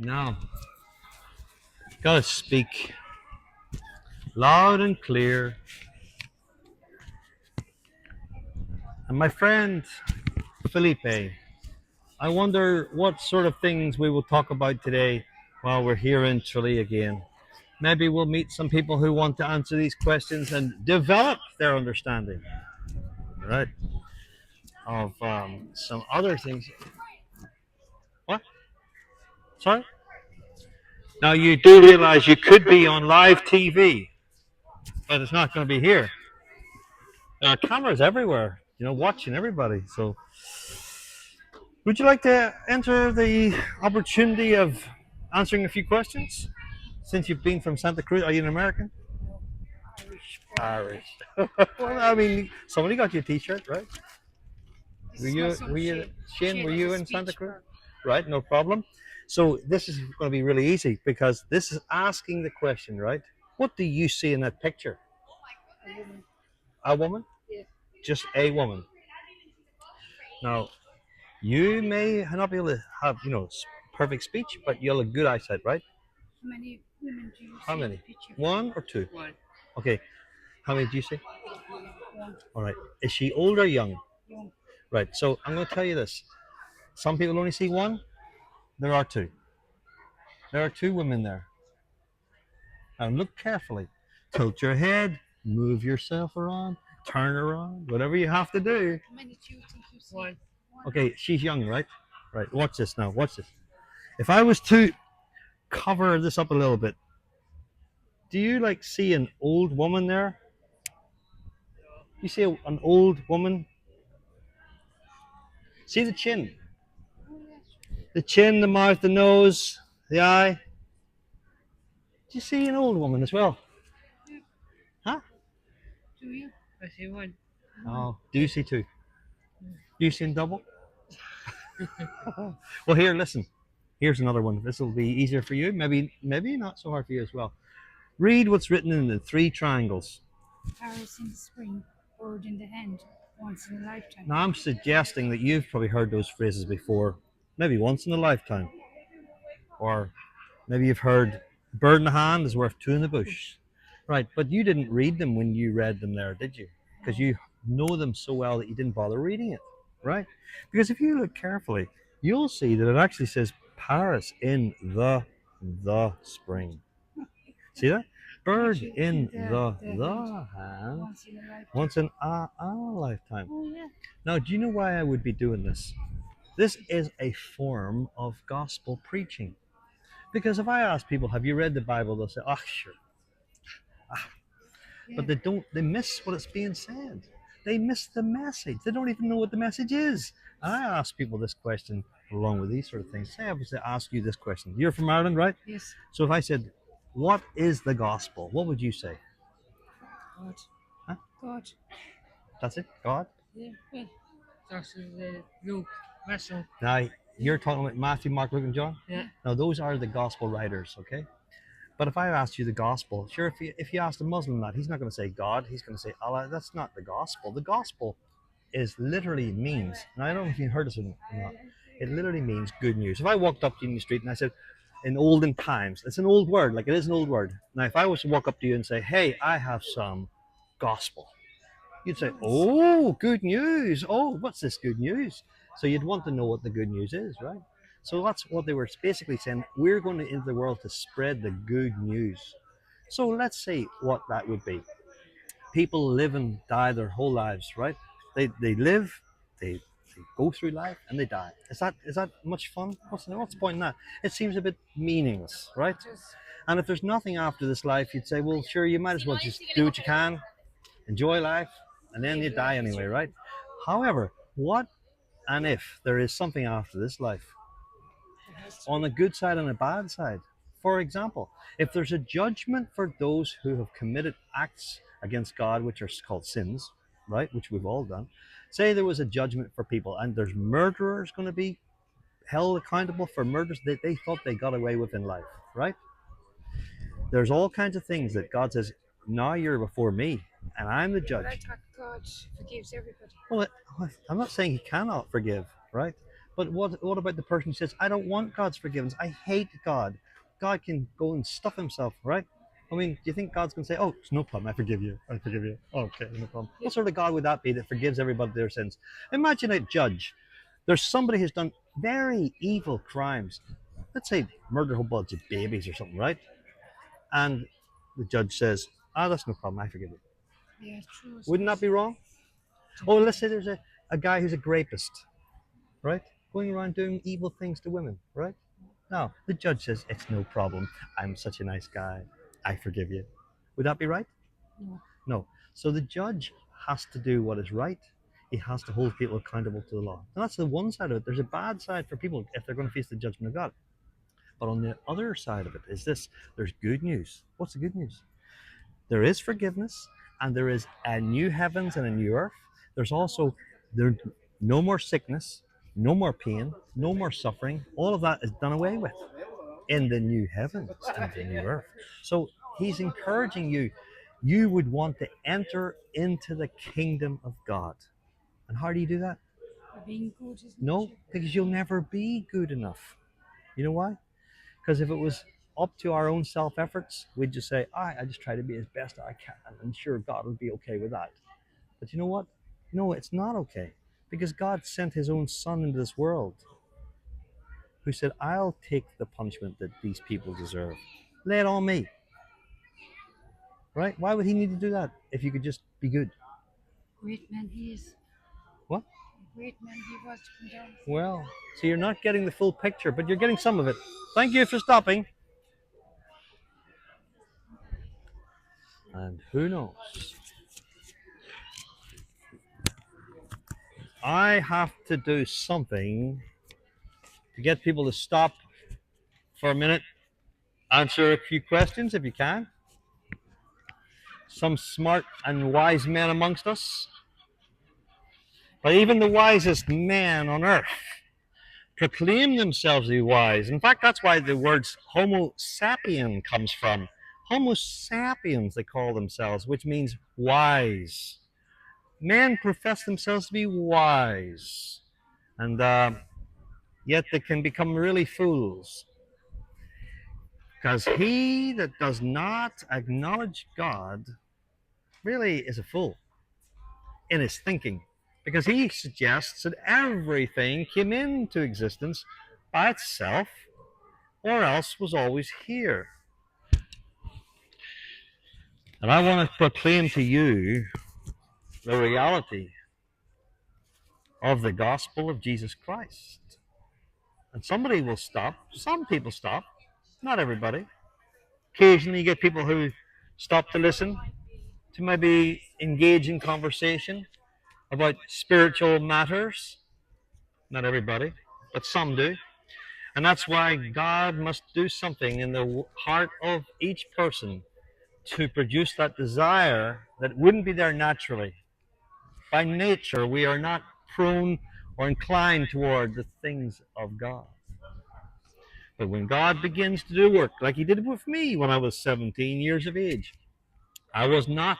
Now, gotta speak loud and clear. And my friend Felipe, I wonder what sort of things we will talk about today while we're here in Tralee again. Maybe we'll meet some people who want to answer these questions and develop their understanding, right, of some other things. What? Sorry? Now, you do realize you could be on live TV, but it's not going to be here. There are cameras everywhere, watching everybody. So, would you like to enter the opportunity of answering a few questions? Since you've been from Santa Cruz, are you an American? Irish. Well, I mean, somebody got you a T-shirt, right? Were you Shane? Were you in Santa Cruz? Right, no problem. So this is going to be really easy because this is asking the question, right? What do you see in that picture? A woman. A woman? Yeah. Just a woman. Now, you may not be able to have, perfect speech, but you'll have good eyesight, right? How many women do you see How in the many? picture? One or two? One. Okay. How many do you see? One. All right. Is she old or young? Young. Right. So I'm going to tell you this. Some people only see one. There are two. There are two women there. Now look carefully. Tilt your head. Move yourself around. Turn around. Whatever you have to do. How many do you think you see? One. Okay. She's young, right? Right. Watch this now. Watch this. If I was to cover this up a little bit, do you see an old woman there? You see an old woman? See the chin? The chin, the mouth, the nose, the eye. Do you see an old woman as well? Yeah. Huh? Do you? I see one. Oh, do you see two? Do you see in double? Well, here, listen. Here's another one. This will be easier for you. Maybe not so hard for you as well. Read what's written in the three triangles. Paris in the spring, bird in the hand, once in a lifetime. Now, I'm suggesting that you've probably heard those phrases before, maybe once in a lifetime. Or maybe you've heard bird in the hand is worth two in the bush. Right, but you didn't read them when you read them there, did you? Because you know them so well that you didn't bother reading it, right? Because if you look carefully, you'll see that it actually says Paris in the spring. See that? Bird in the hand Once in a lifetime. once in a lifetime. Oh, yeah. Now, do you know why I would be doing this? This is a form of gospel preaching. Because if I ask people, have you read the Bible? They'll say, oh, sure. But they miss what it's being said. They miss the message. They don't even know what the message is. And I ask people this question along with these sort of things. Say I was to ask you this question. You're from Ireland, right? Yes. So if I said, what is the gospel? What would you say? God. Huh? God. That's it? God? Yeah. Well, that's Luke. Matthew. Now, you're talking about Matthew, Mark, Luke, and John? Yeah. Now, those are the gospel writers, okay? But if I asked you the gospel, sure, if you asked a Muslim that, he's not going to say God, he's going to say Allah. That's not the gospel. The gospel is literally means, and I don't know if you heard this or not, it literally means good news. If I walked up to you in the street and I said, in olden times, it's an old word, like it is an old word. Now, if I was to walk up to you and say, hey, I have some gospel, you'd say, oh, good news. Oh, what's this good news? So you'd want to know what the good news is, right? So that's what they were basically saying. We're going into the world to spread the good news. So let's say what that would be. People live and die their whole lives, right? They live, they go through life, and they die. Is that much fun? What's the point in that? It seems a bit meaningless, right? And if there's nothing after this life, you'd say, well, sure, you might as well just do what you can, enjoy life, and then you die anyway, right? However, what and if there is something after this life? On the good side and the bad side. For example, if there's a judgment for those who have committed acts against God, which are called sins, right, which we've all done, say there was a judgment for people and there's murderers going to be held accountable for murders that they thought they got away with in life, right? There's all kinds of things that God says, now you're before me and I'm the judge. But I thought God forgives everybody. Well, I'm not saying he cannot forgive, right? But what about the person who says, I don't want God's forgiveness. I hate God. God can go and stuff himself, right? I mean, do you think God's going to say, oh, it's no problem. I forgive you. I forgive you. Okay, no problem. What sort of God would that be that forgives everybody their sins? Imagine a judge. There's somebody who's done very evil crimes. Let's say murdered a whole bunch of babies or something, right? And the judge says, that's no problem. I forgive you. Yeah, true. Wouldn't that be wrong? Oh, let's say there's a guy who's a rapist, right? Going around doing evil things to women, right? No, the judge says, it's no problem. I'm such a nice guy. I forgive you. Would that be right? No. No. So the judge has to do what is right. He has to hold people accountable to the law. And that's the one side of it. There's a bad side for people if they're going to face the judgment of God. But on the other side of it is this: there's good news. What's the good news? There is forgiveness, and there is a new heavens and a new earth. There's also there no more sickness, no more pain, no more suffering. All of that is done away with in the new heavens and the new earth. So he's encouraging you. You would want to enter into the kingdom of God. And how do you do that? By being good, isn't No, it? because you'll never be good enough. You know why? Because if it was up to our own self efforts, we'd just say, I just try to be as best I can, and sure, God would be okay with that. But you know what? No, it's not okay. Because God sent his own son into this world who said, I'll take the punishment that these people deserve. Lay it on me. Right? Why would he need to do that if you could just be good? Great man he is. What? A great man he was to come down. Well, so you're not getting the full picture, but you're getting some of it. Thank you for stopping. And who knows? I have to do something to get people to stop for a minute, answer a few questions if you can. Some smart and wise men amongst us. But even the wisest men on earth proclaim themselves to be wise. In fact, that's why the words Homo sapien comes from. Homo sapiens, they call themselves, which means wise. Men profess themselves to be wise, and yet they can become really fools. Because he that does not acknowledge God really is a fool in his thinking. Because he suggests that everything came into existence by itself or else was always here. And I want to proclaim to you the reality of the gospel of Jesus Christ. And somebody will stop. Some people stop. Not everybody. Occasionally you get people who stop to listen, to maybe engage in conversation about spiritual matters. Not everybody, but some do. And that's why God must do something in the heart of each person to produce that desire that wouldn't be there naturally. By nature, we are not prone or inclined toward the things of God. But when God begins to do work, like he did with me when I was 17 years of age, I was not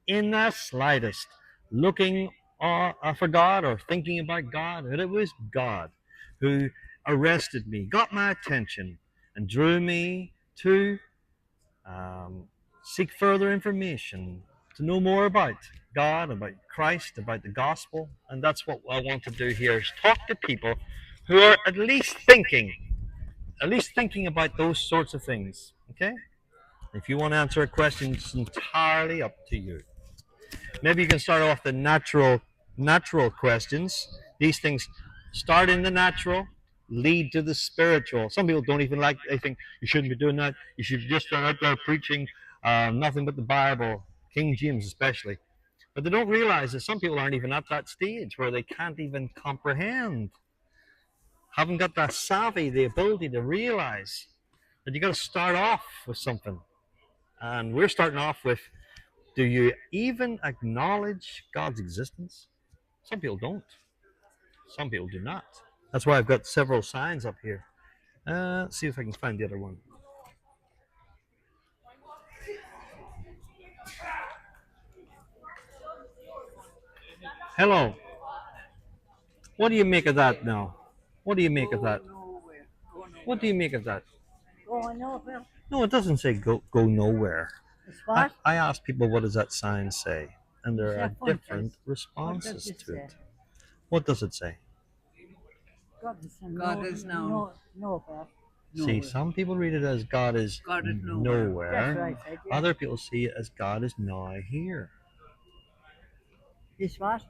in the slightest looking for God or thinking about God, but it was God who arrested me, got my attention, and drew me to seek further information, to know more about God, about Christ, about the gospel. And that's what I want to do here is talk to people who are at least thinking about those sorts of things. Okay? If you want to answer a question, it's entirely up to you. Maybe you can start off the natural questions. These things start in the natural, lead to the spiritual. Some people don't even like. They think you shouldn't be doing that. You should just start out there preaching nothing but the Bible, King James especially. But they don't realize that some people aren't even at that stage where they can't even comprehend, haven't got that savvy, the ability to realize that you got to start off with something. And we're starting off with, do you even acknowledge God's existence? Some people don't. Some people do not. That's why I've got several signs up here. Let's see if I can find the other one. Hello. What do you make of that now? What do you make of Go that? nowhere. Go nowhere. What do you make of that? Going nowhere. No, it doesn't say go nowhere. It's what? I ask people, what does that sign say? And there are It's a different What does responses it to say? it. What does it say? God is now. Nowhere. See, Nowhere. some people read it as God is God is nowhere. nowhere. That's right. Yeah. Other people see it as God is now here. It's what?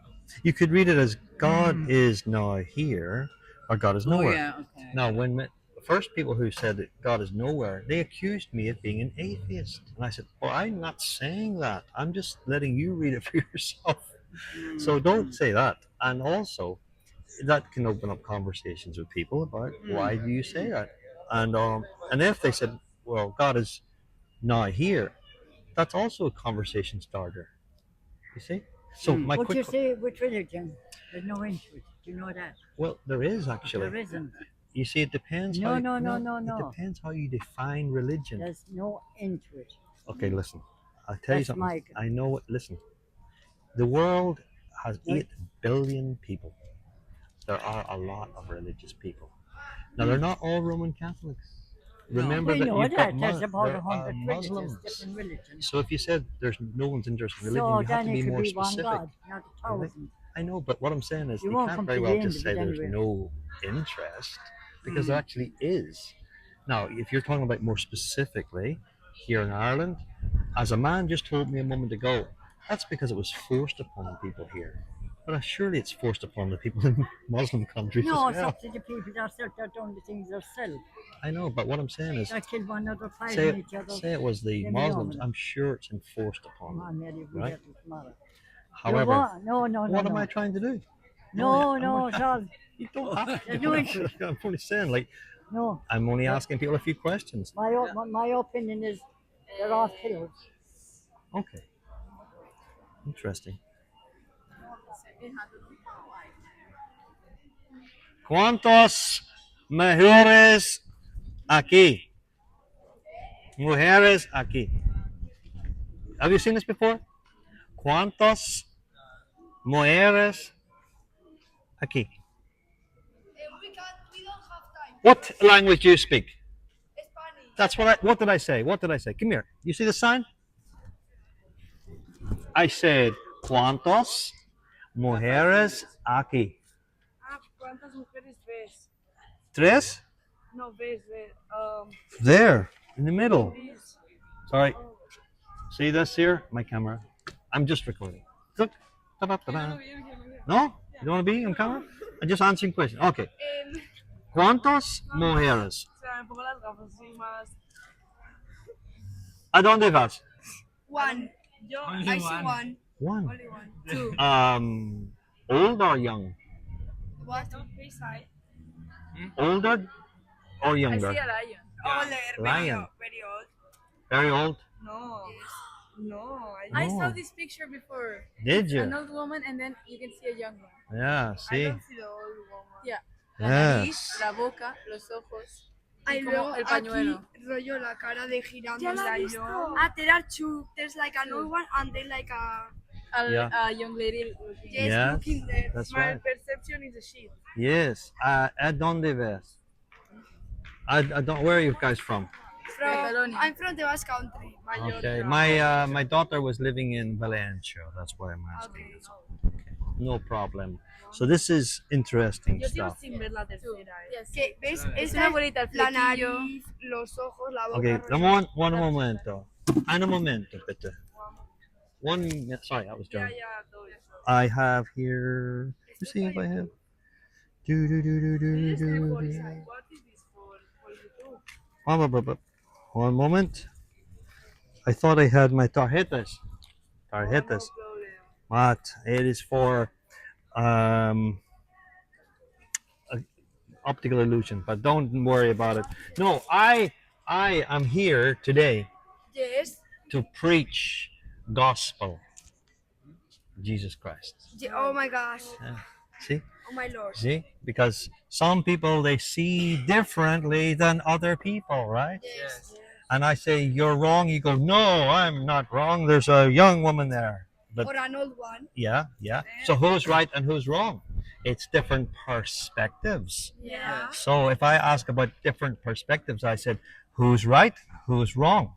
You could read it as God is now here, or God is Oh nowhere. yeah. Okay. Now, when the first people who said that God is nowhere, they accused me of being an atheist, and I said, "Well, I'm not saying that. I'm just letting you read it for yourself. So don't say that." And also, that can open up conversations with people about why do you say that, and if they said, "Well, God is not here," that's also a conversation starter. You see? So my But you quick, see, with religion, there's no into it. Do you know that? well, there is There actually. isn't. You see, it depends. No, how, no. It depends how you define religion. There's no into it. Okay, listen. I'll tell you That's something. my- I know what. Listen. The world has Right. 8 billion people. There are a lot of religious people. Now, they're not all Roman Catholics. No. Remember We that know you've got that. There's about there are 100 Muslims. religions, different religions. So if you said there's no one's interested in religion, So you have then to it be could more be one specific. God, not a thousand. I know, but what I'm saying is You you won't can't come very to well the just end say of it there's anyway. no interest, because there actually is. Now, if you're talking about more specifically here in Ireland, as a man just told me a moment ago, that's because it was forced upon people here. But surely it's forced upon the people in Muslim countries No, as it's well. up to the people that are doing the things themselves. I know, but what I'm saying is, They kill one another, say fighting each other. say it was the Then Muslims, no. I'm sure it's enforced upon Come them. on, Mary, we Right. have it tomorrow. However, No, what am I trying to do? No, Charles. You don't have to. There's no interest. I'm only saying, like, No. I'm only asking people a few questions. My opinion is they're all killers. Okay. Interesting. ¿Cuántos mujeres aquí? Mujeres aquí. Have you seen this before? ¿Cuántos mujeres aquí? We don't have time. What language do you speak? Spanish. That's what did I say? What did I say? Come here. You see the sign? I said, ¿cuántos mujeres aquí? ¿Cuántas mujeres ves? Tres? No ves. There, in the middle. This. Sorry. See this here? My camera. I'm just recording. Look. Ta-da-ta-da. No? You don't want to be on camera? I'm just answering questions. Okay. ¿Cuántos mujeres? O sea, me pongo las gafas así más. ¿A dónde vas? One. Yo, I see one. One. Only one. Two. Old or young? What? Please side. Older or I younger? see a lion. Older. Lion. Very old. Very old. No. No. I I saw saw No. this picture before. Did you? An old woman and then you can see a young one. Yeah, I see? don't see the old woman. Yeah. La Yes. nariz, la boca, los ojos. Y Y como luego el aquí, pañuelo. rollo la cara de girando. Ya la like, he visto. there are two. There's like an old one and then like a Yeah. A young lady looking. yes, Yes, looking there. that's My right. perception is a sheep. Yes. ¿A dónde vas? I don't. Where are you guys from? Catalonia. I'm from the Basque Country. Okay. My daughter was living in Valencia. That's why I'm asking. Okay. No problem. So this is interesting Yo sigo stuff. sin ver la tercera. Yes. Que, ¿ves? Es Esta una es bonita, el la flequillo. nariz, los ojos, la boca. Okay. rollo. One momento. Un momento, bitte. Sorry, that was Yeah, German. yeah, those. I have here. Let's see if I have. Do do do do do do. What is this for YouTube? One moment. I thought I had my tarjetas. Tarjetas. But it is for um, optical illusion. But don't worry about it. No, I am here today Yes. to preach gospel. Jesus Christ. Oh my gosh. See? Oh my lord. See? Because some people they see differently than other people, right? Yes. And I say you're wrong. You go, no, I'm not wrong. There's a young woman there. But Or an old one. yeah. So who's right and who's wrong? It's different perspectives. Yeah. So if I ask about different perspectives, I said, who's right, who's wrong?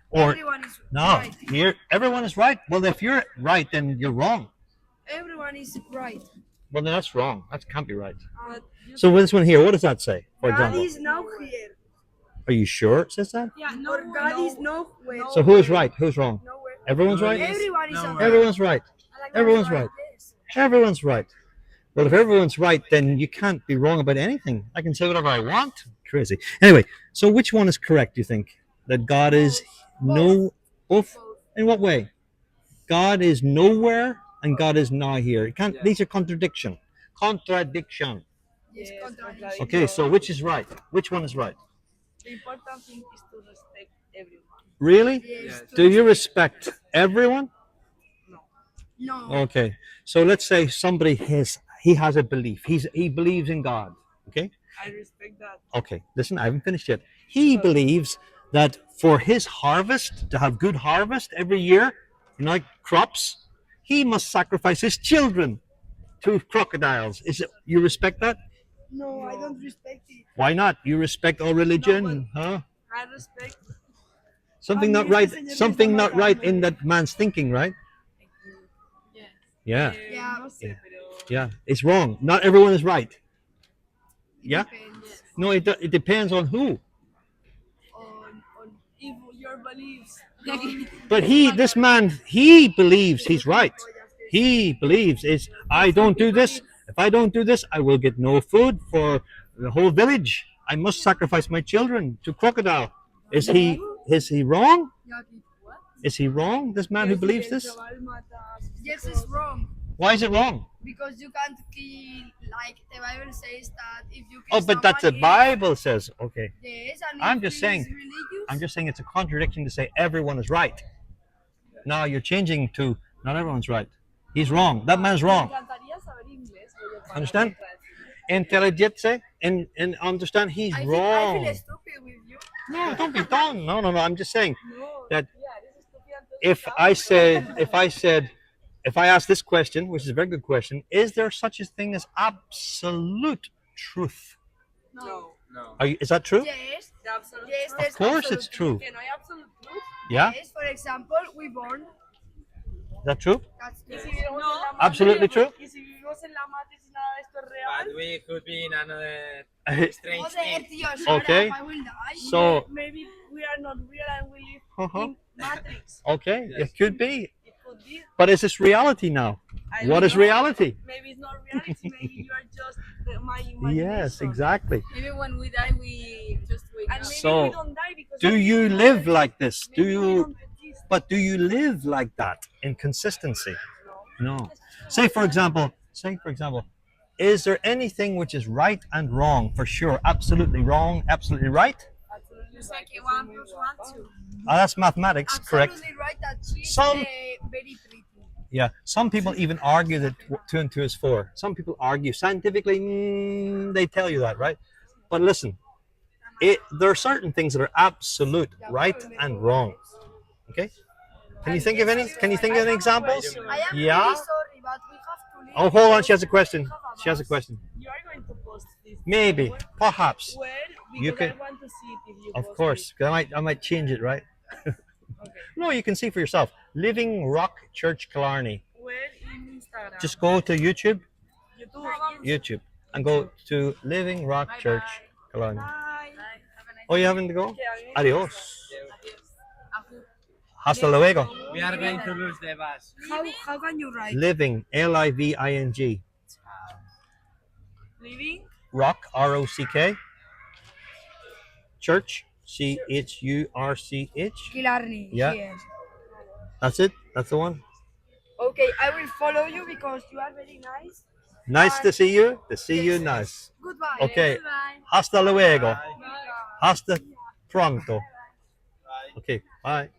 Or Everyone is no, right. here everyone is right. Well, if you're right, then you're wrong. Everyone is right. Well, then that's wrong. That can't be right. But you So with this one here, what does that say? For God example, is now here. are you sure it says that? yeah, Or God is nowhere. So who is right? Who's wrong? Nowhere. Everyone's right. Everyone is on Everyone's right. Everyone's right. Yes. Everyone's right. Well, if everyone's right, then you can't be wrong about anything. I can say whatever I want. Crazy. Anyway, so which one is correct, do you think? That God is no both? In what way? God is nowhere and God is not here. It can't, these are contradiction. Contradiction. Yes, Yes, contradiction. Okay, so which is right? Which one is right? The important thing is to respect everyone. Really? Yes. Do you respect everyone? No. Okay. So let's say somebody has a belief. He believes in God. Okay? I respect that. Okay. Listen, I haven't finished yet. He believes that for his harvest, to have good harvest every year, like crops, he must sacrifice his children to crocodiles. Is it you respect that? No, I don't respect it. Why not? You respect all religion, huh? I respect. Something not right. Something not right in that man's thinking, right? Yeah. Yeah. No sé, Yeah. pero Yeah. It's wrong. Not everyone is right. It Yeah. depends No, it depends on who. on if your beliefs But this man, he believes he's right. He believes is I don't do this. If I don't do this, I will get no food for the whole village. I must sacrifice my children to crocodile. Is he wrong? Is he wrong? This man who believes this? Yes, it's wrong. Why is it wrong? Because you can't kill, like the Bible says that if you Oh, kill but that's the someone, Bible says. Okay. Yes, and I'm if just he saying- is religious, I'm just saying it's a contradiction to say everyone is right. Now you're changing to not everyone's right. He's wrong. That man's wrong. Understand? Intelligence and understand he's I wrong. feel stupid with you. No, don't be dumb. No. I'm just saying that Yeah, this is stupid. if I ask this question, which is a very good question, is there such a thing as absolute truth? No. Is that true? Yes, The absolute yes, truth. there's Of course it's absolute true. Que no hay absolute truth. Yeah? Yes, for example, we born. Is that true? That's Y true. si vivimos en la Absolutely matriz, true. y si vivimos en la matriz y nada de esto es real. But we could be in another Joder, strange thing. tío, shut Okay. up, I will die. So, Maybe we are not real and we live uh-huh. in matrix. Okay, it could be. It could be. But is this reality now? I What don't is know. reality? Maybe it's not reality. Maybe you are just my imagination. Yes, exactly. Maybe when we die, we just wake And up. maybe So, we don't die because Do we you don't live know. like this? Do Maybe we you? don't exist. But do you live like that in consistency? No. Say for example, is there anything which is right and wrong for sure? Absolutely wrong, absolutely right? Absolutely It's right. like 1 + 1 2. That's mathematics, correct? Absolutely right that she's Some- very pretty. Yeah. Some people even argue that 2 and 2 is 4. Some people argue scientifically, they tell you that, right? But listen, there are certain things that are absolute right and wrong. Okay? Can you think of any? Can you think of any examples? I am Yeah. really sorry, but we have to leave. Oh, hold on. She has a question. She has a question. You are going to post this. Maybe, somewhere? perhaps. Where? You Because can- I want to see it if you Of post course, 'cause I might change it, right? Okay. No, you can see for yourself. Living Rock Church Killarney. Where in Instagram? Just go to YouTube, YouTube. and go to Living Rock Church Killarney. Bye. Oh, you having to go? Okay, I mean, Adios. Adios. Hasta luego. We are going to lose the bus. How can you write? Living, Living. Living. Rock, ROCK. Church, CHURCH. Killarney. Yeah. Yes. That's it. That's the one. Okay, I will follow you because you are very nice. Nice to see you. To see you, nice. Goodbye. Okay. Bye. Hasta luego. Bye. Hasta pronto. Okay. Bye.